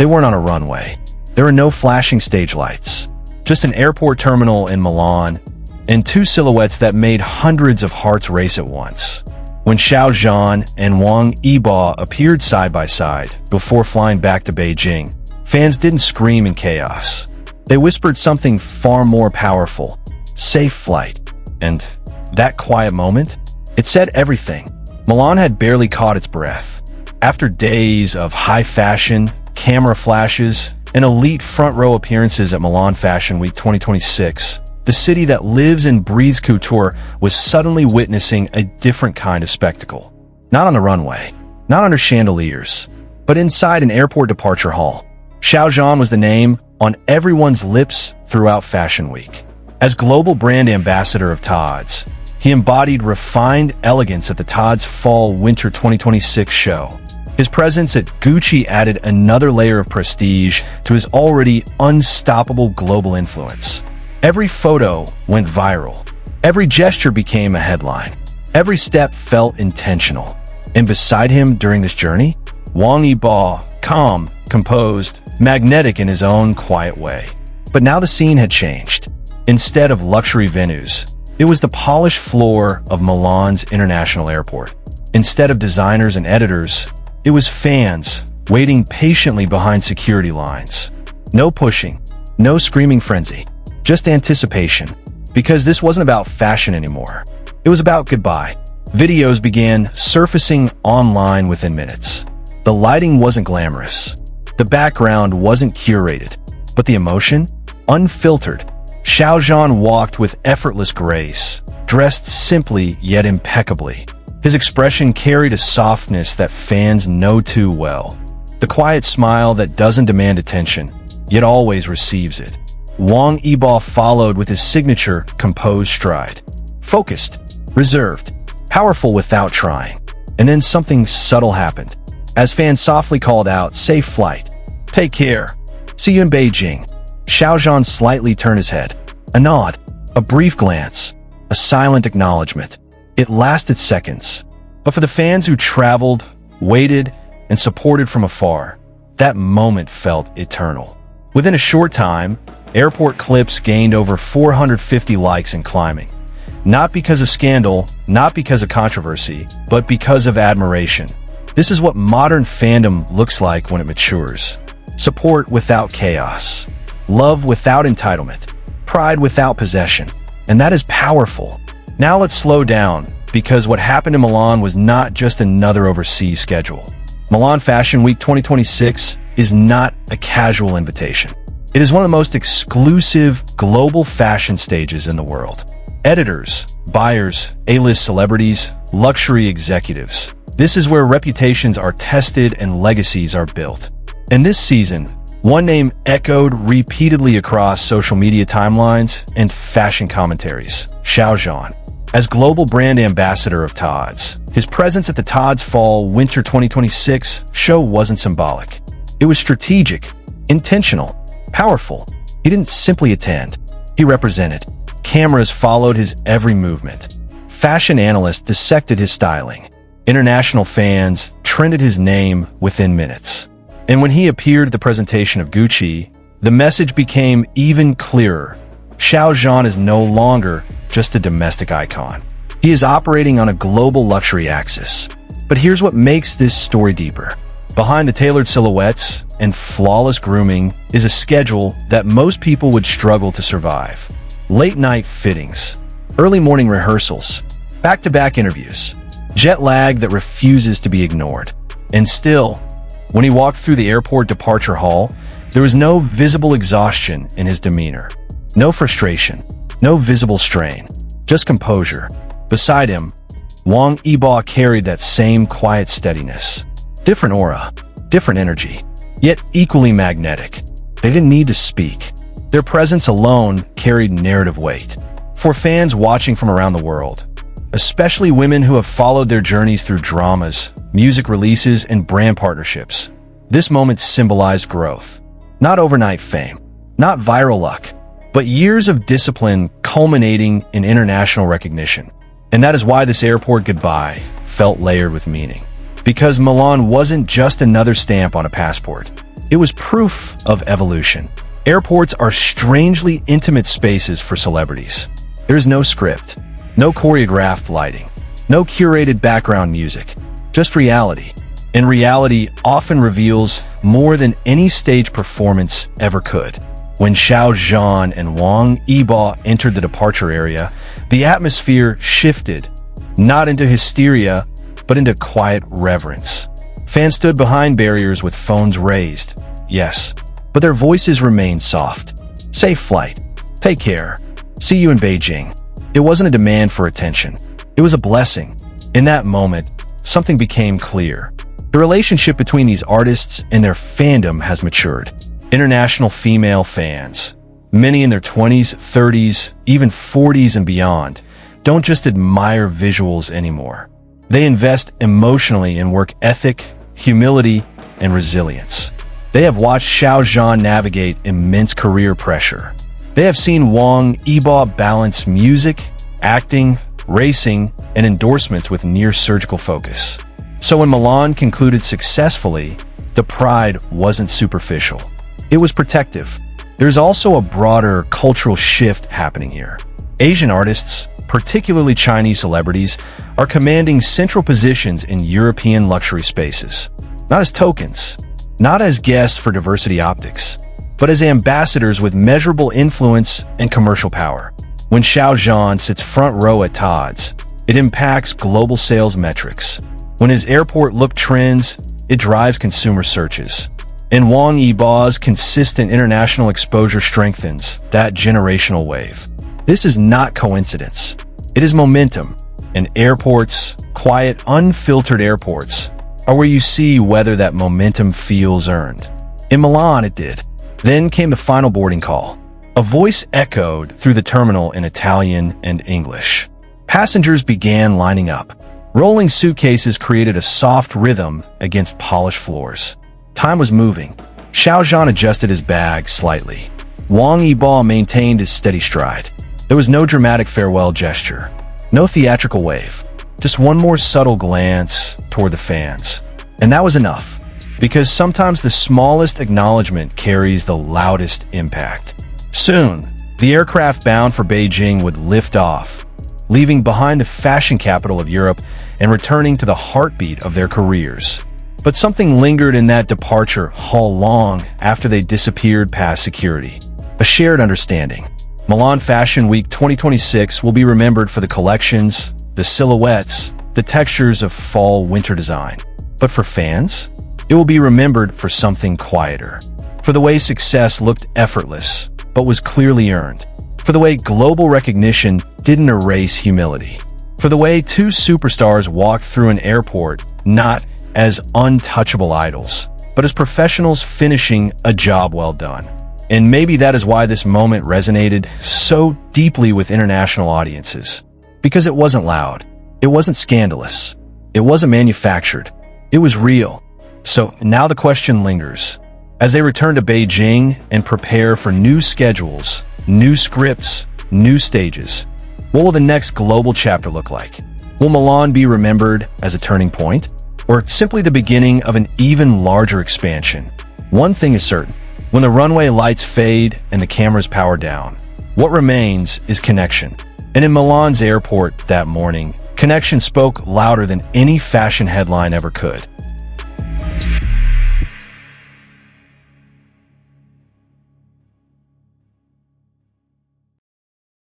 They weren't on a runway. There were no flashing stage lights. Just an airport terminal in Milan, and two silhouettes that made hundreds of hearts race at once. When Xiao Zhan and Wang Yibo appeared side by side before flying back to Beijing, fans didn't scream in chaos. They whispered something far more powerful: safe flight. And that quiet moment, it said everything. Milan had barely caught its breath. After days of high fashion, camera flashes, and elite front-row appearances at Milan Fashion Week 2026, the city that lives and breathes couture was suddenly witnessing a different kind of spectacle. Not on the runway, not under chandeliers, but inside an airport departure hall. Xiao Zhan was the name on everyone's lips throughout Fashion Week. As global brand ambassador of Tod's, he embodied refined elegance at the Tod's Fall/Winter 2026 show. His presence at Gucci added another layer of prestige to his already unstoppable global influence. Every photo went viral. Every gesture became a headline. Every step felt intentional. And beside him during this journey, Wang Yibo, calm, composed, magnetic in his own quiet way. But now the scene had changed. Instead of luxury venues, it was the polished floor of Milan's international airport. Instead of designers and editors, it was fans waiting patiently behind security lines. No pushing, no screaming frenzy, just anticipation. Because this wasn't about fashion anymore. It was about goodbye. Videos began surfacing online within minutes. The lighting wasn't glamorous. The background wasn't curated. But the emotion? Unfiltered. Xiao Zhan walked with effortless grace, dressed simply yet impeccably. His expression carried a softness that fans know too well. The quiet smile that doesn't demand attention, yet always receives it. Wang Yibo followed with his signature composed stride. Focused, reserved, powerful without trying. And then something subtle happened. As fans softly called out, "Safe flight. Take care. See you in Beijing." Xiao Zhan slightly turned his head. A nod, a brief glance, a silent acknowledgement. It lasted seconds. But for the fans who traveled, waited, and supported from afar, that moment felt eternal. Within a short time, airport clips gained over 450 likes and climbing. Not because of scandal, not because of controversy, but because of admiration. This is what modern fandom looks like when it matures. Support without chaos. Love without entitlement. Pride without possession. And that is powerful. Now let's slow down, because what happened in Milan was not just another overseas schedule. Milan Fashion Week 2026 is not a casual invitation. It is one of the most exclusive global fashion stages in the world. Editors, buyers, A-list celebrities, luxury executives. This is where reputations are tested and legacies are built. And this season, one name echoed repeatedly across social media timelines and fashion commentaries: Xiao Zhan. As global brand ambassador of Tod's, his presence at the Tod's Fall/Winter 2026 show wasn't symbolic. It was strategic, intentional, powerful. He didn't simply attend. He represented. Cameras followed his every movement. Fashion analysts dissected his styling. International fans trended his name within minutes. And when he appeared at the presentation of Gucci, the message became even clearer. Xiao Zhan is no longer just a domestic icon. He is operating on a global luxury axis. But here's what makes this story deeper. Behind the tailored silhouettes and flawless grooming is a schedule that most people would struggle to survive. Late-night fittings, early morning rehearsals, back-to-back interviews, jet lag that refuses to be ignored. And still, when he walked through the airport departure hall, there was no visible exhaustion in his demeanor. No frustration, no visible strain, just composure. Beside him, Wang Yibo carried that same quiet steadiness. Different aura, different energy, yet equally magnetic. They didn't need to speak. Their presence alone carried narrative weight. For fans watching from around the world, especially women who have followed their journeys through dramas, music releases, and brand partnerships, this moment symbolized growth. Not overnight fame, not viral luck, but years of discipline culminating in international recognition. And that is why this airport goodbye felt layered with meaning. Because Milan wasn't just another stamp on a passport. It was proof of evolution. Airports are strangely intimate spaces for celebrities. There's no script, no choreographed lighting, no curated background music, just reality. And reality often reveals more than any stage performance ever could. When Xiao Zhan and Wang Yibo entered the departure area, the atmosphere shifted, not into hysteria, but into quiet reverence. Fans stood behind barriers with phones raised, yes, but their voices remained soft. Safe flight. Take care. See you in Beijing. It wasn't a demand for attention. It was a blessing. In that moment, something became clear. The relationship between these artists and their fandom has matured. International female fans, many in their 20s, 30s, even 40s and beyond, don't just admire visuals anymore. They invest emotionally in work ethic, humility, and resilience. They have watched Xiao Zhan navigate immense career pressure. They have seen Wang Yibo balance music, acting, racing, and endorsements with near-surgical focus. So when Milan concluded successfully, the pride wasn't superficial. It was protective. There's also a broader cultural shift happening here. Asian artists, particularly Chinese celebrities, are commanding central positions in European luxury spaces. Not as tokens, not as guests for diversity optics, but as ambassadors with measurable influence and commercial power. When Xiao Zhan sits front row at Todd's, it impacts global sales metrics. When his airport look trends, it drives consumer searches. And Wang Yibo's consistent international exposure strengthens that generational wave. This is not coincidence. It is momentum. And airports, quiet, unfiltered airports, are where you see whether that momentum feels earned. In Milan, it did. Then came the final boarding call. A voice echoed through the terminal in Italian and English. Passengers began lining up. Rolling suitcases created a soft rhythm against polished floors. Time was moving. Xiao Zhan adjusted his bag slightly. Wang Yibo maintained his steady stride. There was no dramatic farewell gesture, no theatrical wave, just one more subtle glance toward the fans. And that was enough, because sometimes the smallest acknowledgement carries the loudest impact. Soon, the aircraft bound for Beijing would lift off, leaving behind the fashion capital of Europe and returning to the heartbeat of their careers. But something lingered in that departure hall long after they disappeared past security. A shared understanding. Milan Fashion Week 2026 will be remembered for the collections, the silhouettes, the textures of fall-winter design. But for fans, it will be remembered for something quieter. For the way success looked effortless, but was clearly earned. For the way global recognition didn't erase humility. For the way two superstars walked through an airport, not as untouchable idols, but as professionals finishing a job well done. And maybe that is why this moment resonated so deeply with international audiences. Because it wasn't loud. It wasn't scandalous. It wasn't manufactured. It was real. So now the question lingers. As they return to Beijing and prepare for new schedules, new scripts, new stages, what will the next global chapter look like? Will Milan be remembered as a turning point? Or simply the beginning of an even larger expansion? One thing is certain. When the runway lights fade and the cameras power down, what remains is connection. And in Milan's airport that morning, connection spoke louder than any fashion headline ever could.